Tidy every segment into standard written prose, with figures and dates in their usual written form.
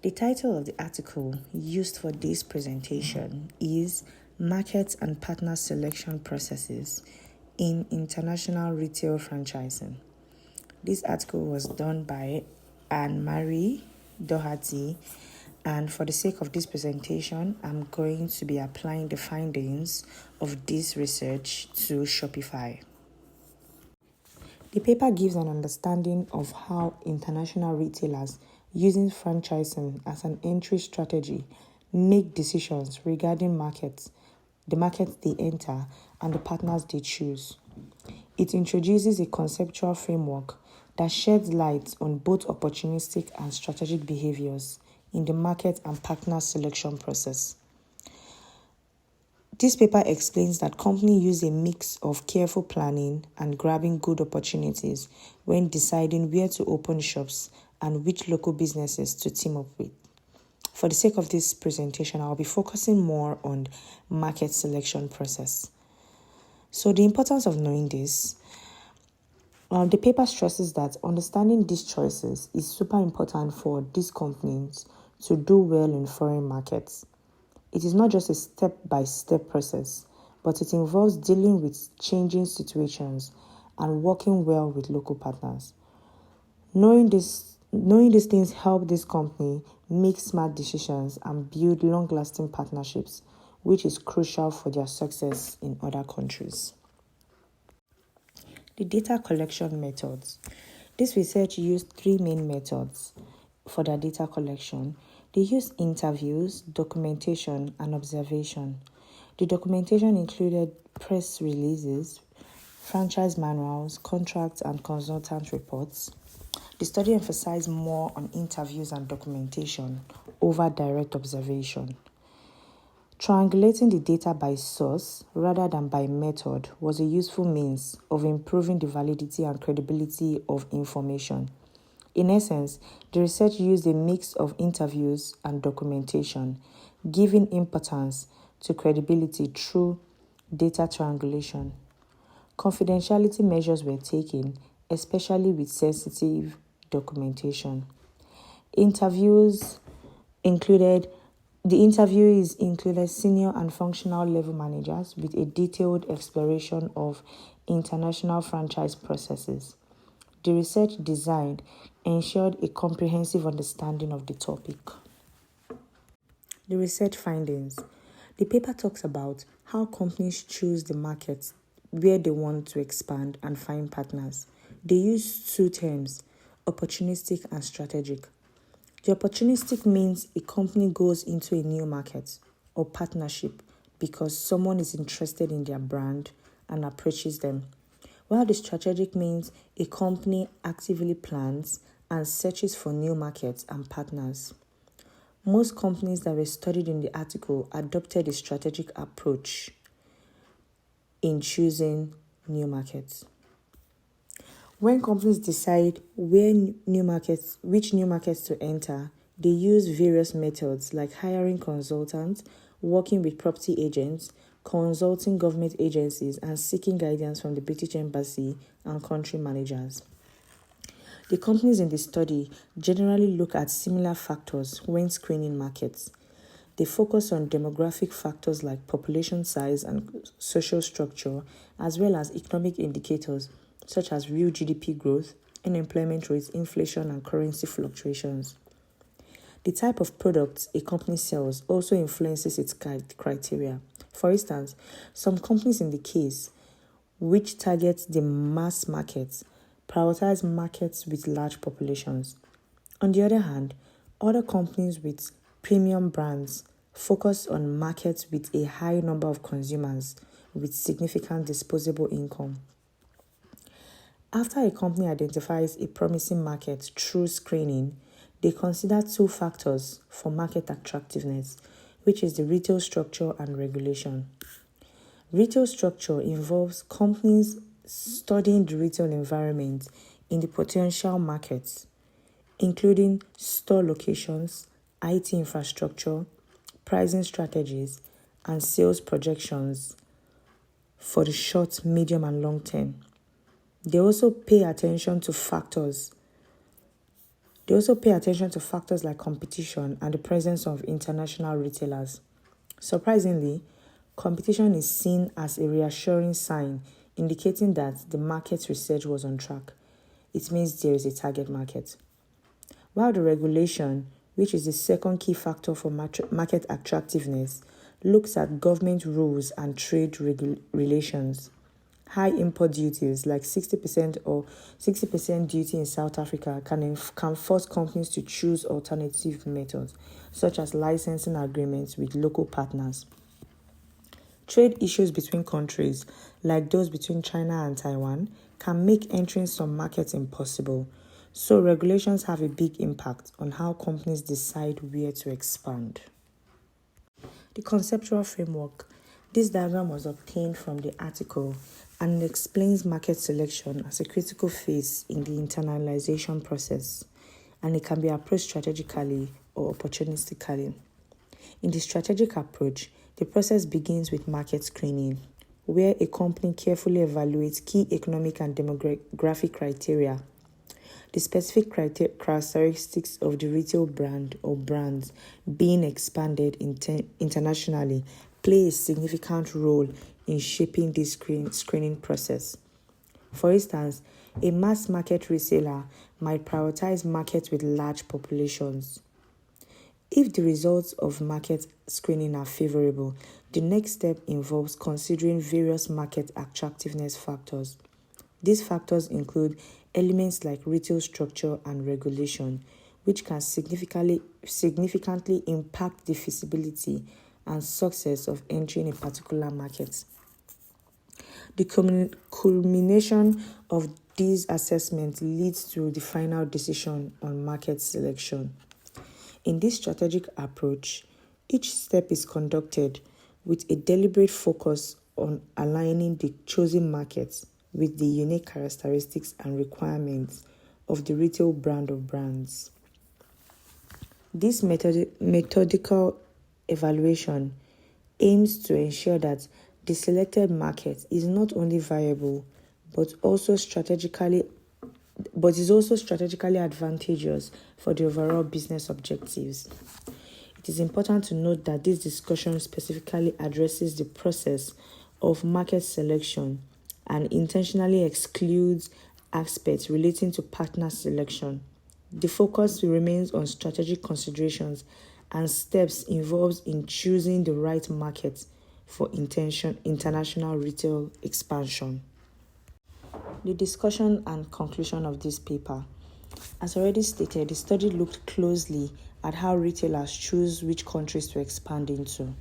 The title of the article used for this presentation is Market and Partner Selection Processes in International Retail Franchising. This article was done by Anne-Marie Doherty, and for the sake of this presentation, I'm going to be applying the findings of this research to Shopify. The paper gives an understanding of how international retailers using franchising as an entry strategy make decisions regarding the markets they enter, and the partners they choose. It introduces a conceptual framework that sheds light on both opportunistic and strategic behaviors in the market and partner selection process. This paper explains that companies use a mix of careful planning and grabbing good opportunities when deciding where to open shops and which local businesses to team up with. For the sake of this presentation, I'll be focusing more on market selection process. So the importance of knowing this, the paper stresses that understanding these choices is super important for these companies to do well in foreign markets. It is not just a step-by-step process, but it involves dealing with changing situations and working well with local partners. Knowing these things help this company make smart decisions and build long-lasting partnerships, which is crucial for their success in other countries. The data collection methods. This research used 3 main methods for their data collection. They used interviews, documentation, and observation. The documentation included press releases, franchise manuals, contracts, and consultant reports. The study emphasized more on interviews and documentation over direct observation. Triangulating the data by source rather than by method was a useful means of improving the validity and credibility of information. In essence, the research used a mix of interviews and documentation, giving importance to credibility through data triangulation. Confidentiality measures were taken, especially with sensitive documentation. The interviews included senior and functional level managers with a detailed exploration of international franchise processes. The research design ensured a comprehensive understanding of the topic. The research findings. The paper talks about how companies choose the markets where they want to expand and find partners. They use 2 terms, opportunistic and strategic. The opportunistic means a company goes into a new market or partnership because someone is interested in their brand and approaches them, while the strategic means a company actively plans and searches for new markets and partners. Most companies that were studied in the article adopted a strategic approach in choosing new markets. When companies decide which new markets to enter, they use various methods like hiring consultants, working with property agents, consulting government agencies, and seeking guidance from the British Embassy and country managers. The companies in the study generally look at similar factors when screening markets. They focus on demographic factors like population size and social structure, as well as economic indicators such as real GDP growth, unemployment rates, inflation, and currency fluctuations. The type of products a company sells also influences its criteria. For instance, some companies in the case which target the mass markets prioritize markets with large populations. On the other hand, other companies with premium brands focus on markets with a high number of consumers with significant disposable income. After a company identifies a promising market through screening, they consider 2 factors for market attractiveness, which is the retail structure and regulation. Retail structure involves companies studying the retail environment in the potential markets, including store locations, IT infrastructure, pricing strategies, and sales projections for the short, medium, and long term. They also pay attention to factors They also pay attention to factors like competition and the presence of international retailers. Surprisingly, competition is seen as a reassuring sign, indicating that the market research was on track. It means there is a target market. While the regulation, which is the second key factor for market attractiveness, looks at government rules and trade relations. High import duties like 60% or 60% duty in South Africa can force companies to choose alternative methods, such as licensing agreements with local partners. Trade issues between countries, like those between China and Taiwan, can make entering some markets impossible. So regulations have a big impact on how companies decide where to expand. The conceptual framework. This diagram was obtained from the article and explains market selection as a critical phase in the internalization process, and it can be approached strategically or opportunistically. In the strategic approach, the process begins with market screening, where a company carefully evaluates key economic and demographic criteria. The specific characteristics of the retail brand or brands being expanded internationally play a significant role in shaping this screening process. For instance, a mass market reseller might prioritize markets with large populations. If the results of market screening are favorable, the next step involves considering various market attractiveness factors. These factors include elements like retail structure and regulation, which can significantly impact the feasibility and success of entering a particular market. The culmination of these assessments leads to the final decision on market selection. In this strategic approach, each step is conducted with a deliberate focus on aligning the chosen markets with the unique characteristics and requirements of the retail brand of brands. This methodical evaluation aims to ensure that the selected market is not only viable but is also strategically advantageous for the overall business objectives. It is important to note that this discussion specifically addresses the process of market selection and intentionally excludes aspects relating to partner selection. The focus remains on strategic considerations and steps involved in choosing the right market for international retail expansion. The discussion and conclusion of this paper. As already stated, the study looked closely at how retailers choose which countries to expand into.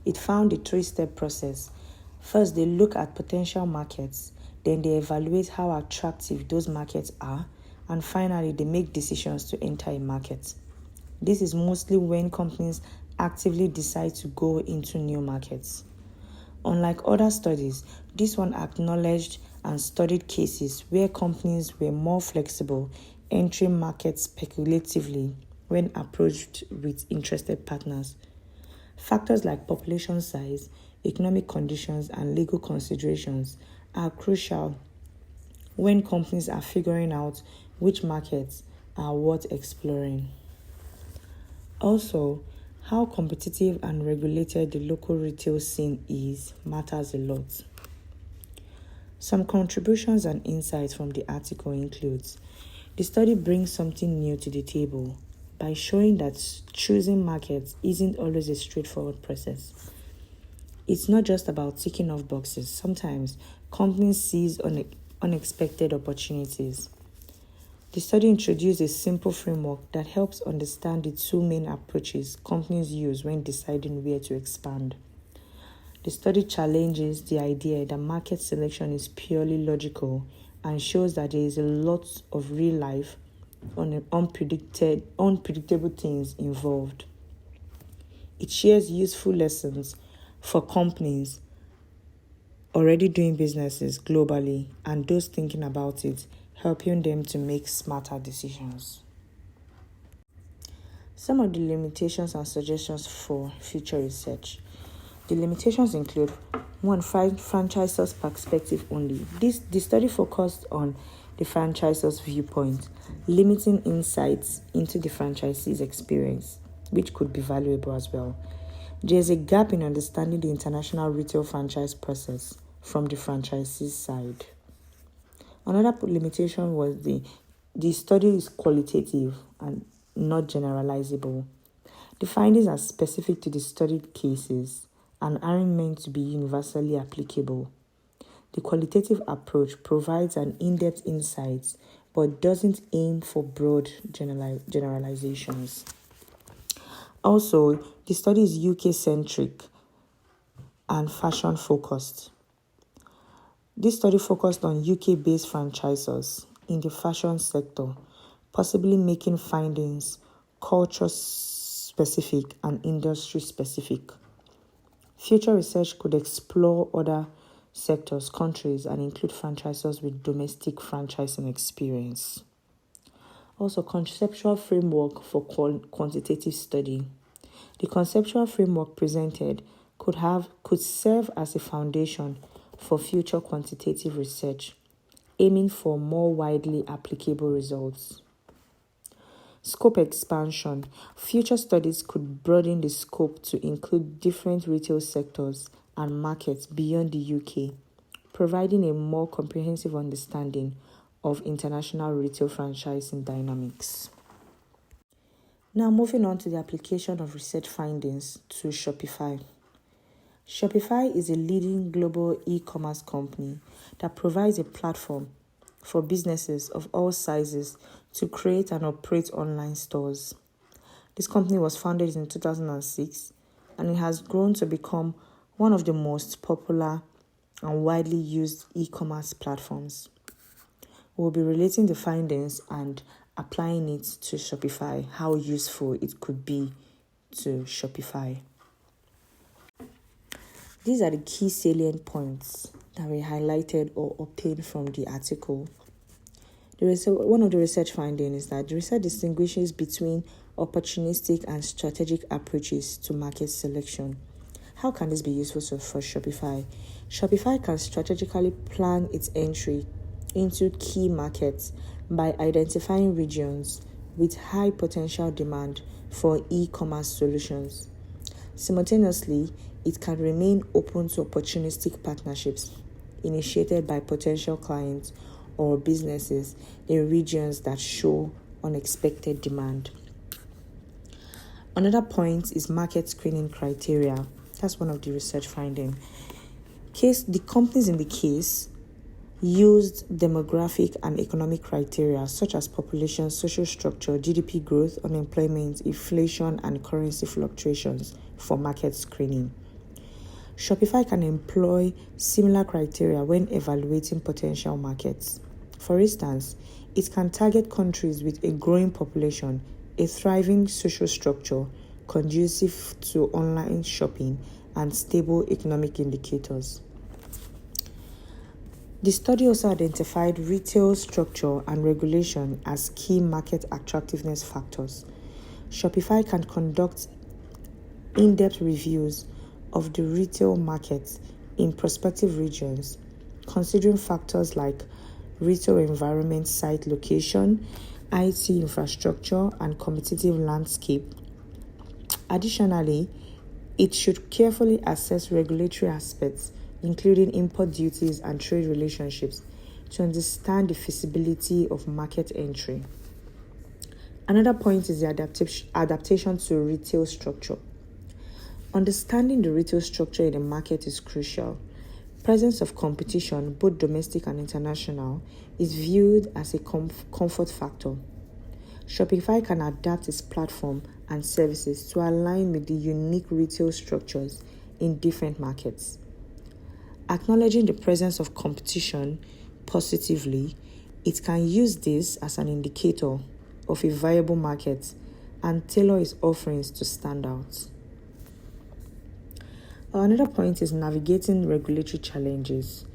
It found a three-step process. First, they look at potential markets, then they evaluate how attractive those markets are, and finally, they make decisions to enter a market. This is mostly when companies actively decide to go into new markets. Unlike other studies, this one acknowledged and studied cases where companies were more flexible, entering markets speculatively when approached with interested partners. Factors like population size, economic conditions, and legal considerations are crucial when companies are figuring out which markets are worth exploring. Also, how competitive and regulated the local retail scene is matters a lot. Some contributions and insights from the article includes: the study brings something new to the table by showing that choosing markets isn't always a straightforward process. It's not just about ticking off boxes. Sometimes companies seize unexpected opportunities. The study introduced a simple framework that helps understand the two main approaches companies use when deciding where to expand. The study challenges the idea that market selection is purely logical and shows that there is a lot of real life, unpredictable things involved. It shares useful lessons for companies already doing businesses globally and those thinking about it, helping them to make smarter decisions. Some of the limitations and suggestions for future research. The limitations include: one, franchisor's perspective only. The study focused on the franchisor's viewpoint, limiting insights into the franchisee's experience, which could be valuable as well. There's a gap in understanding the international retail franchise process from the franchisee's side. Another limitation was the study is qualitative and not generalizable. The findings are specific to the studied cases and aren't meant to be universally applicable. The qualitative approach provides an in-depth insight but doesn't aim for broad generalizations. Also, the study is UK-centric and fashion-focused. This study focused on UK-based franchisors in the fashion sector, possibly making findings culture-specific and industry-specific. Future research could explore other sectors, countries, and include franchisors with domestic franchising experience. Also, conceptual framework for quantitative study. The conceptual framework presented could serve as a foundation for future quantitative research, aiming for more widely applicable results. Scope expansion. Future studies could broaden the scope to include different retail sectors and markets beyond the UK, providing a more comprehensive understanding of international retail franchising dynamics. Now, moving on to the application of research findings to Shopify. Shopify is a leading global e-commerce company that provides a platform for businesses of all sizes to create and operate online stores. This company was founded in 2006 and it has grown to become one of the most popular and widely used e-commerce platforms. We'll be relating the findings and applying it to Shopify, how useful it could be to Shopify. These are the key salient points that were highlighted or obtained from the article. One of the research findings is that the research distinguishes between opportunistic and strategic approaches to market selection. How can this be useful for Shopify? Shopify can strategically plan its entry into key markets by identifying regions with high potential demand for e-commerce solutions. Simultaneously, it can remain open to opportunistic partnerships initiated by potential clients or businesses in regions that show unexpected demand. Another point is market screening criteria. That's one of the research findings. The companies in the case used demographic and economic criteria such as population, social structure, GDP growth, unemployment, inflation, and currency fluctuations for market screening. Shopify can employ similar criteria when evaluating potential markets. For instance, it can target countries with a growing population, a thriving social structure, conducive to online shopping, and stable economic indicators. The study also identified retail structure and regulation as key market attractiveness factors. Shopify can conduct in-depth reviews of the retail market in prospective regions, considering factors like retail environment, site location, IT infrastructure, and competitive landscape. Additionally, it should carefully assess regulatory aspects, including import duties and trade relationships, to understand the feasibility of market entry. Another point is the adaptation to retail structure. Understanding the retail structure in a market is crucial. Presence of competition, both domestic and international, is viewed as a comfort factor. Shopify can adapt its platform and services to align with the unique retail structures in different markets. Acknowledging the presence of competition positively, it can use this as an indicator of a viable market and tailor its offerings to stand out. Another point is navigating regulatory challenges.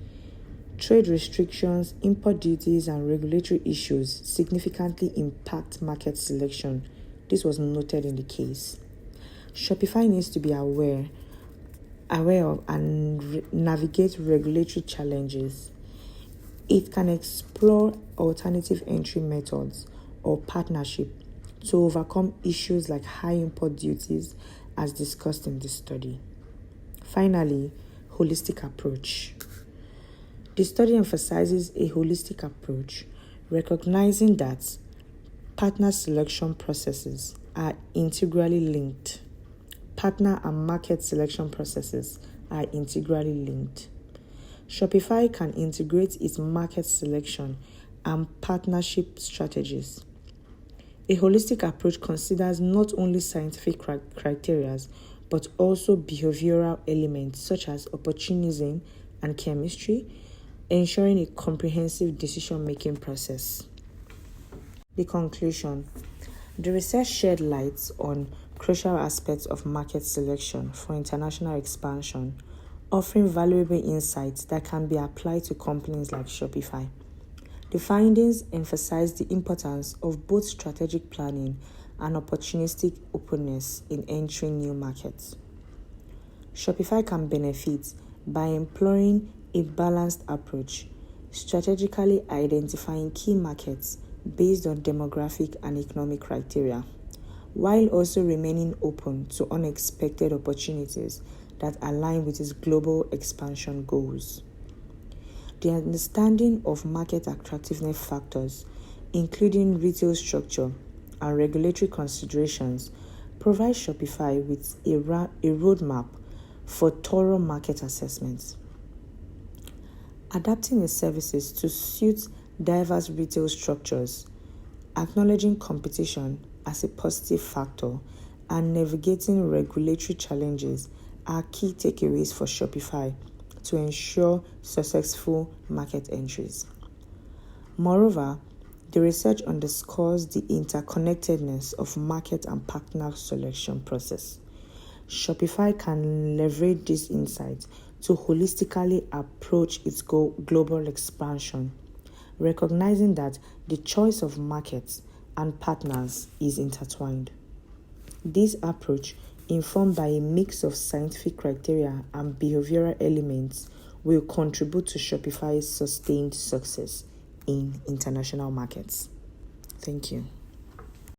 Trade restrictions, import duties, and regulatory issues significantly impact market selection. This was noted in the case. Shopify needs to be aware of and navigate regulatory challenges. It can explore alternative entry methods or partnership to overcome issues like high import duties as discussed in this study. Finally, holistic approach. The study emphasizes a holistic approach, recognizing that partner selection processes are integrally linked. Partner and market selection processes are integrally linked. Shopify can integrate its market selection and partnership strategies. A holistic approach considers not only scientific criteria, but also behavioral elements such as opportunism and chemistry, ensuring a comprehensive decision-making process. The conclusion. The research shed light on crucial aspects of market selection for international expansion, offering valuable insights that can be applied to companies like Shopify. The findings emphasize the importance of both strategic planning and opportunistic openness in entering new markets. Shopify can benefit by employing a balanced approach, strategically identifying key markets based on demographic and economic criteria, while also remaining open to unexpected opportunities that align with its global expansion goals. The understanding of market attractiveness factors, including retail structure and regulatory considerations, provides Shopify with a roadmap for thorough market assessments. Adapting its services to suit diverse retail structures, acknowledging competition as a positive factor, and navigating regulatory challenges are key takeaways for Shopify to ensure successful market entries. Moreover, the research underscores the interconnectedness of market and partner selection process. Shopify can leverage these insights to holistically approach its global expansion, recognizing that the choice of markets and partners is intertwined. This approach, informed by a mix of scientific criteria and behavioral elements, will contribute to Shopify's sustained success in international markets. Thank you.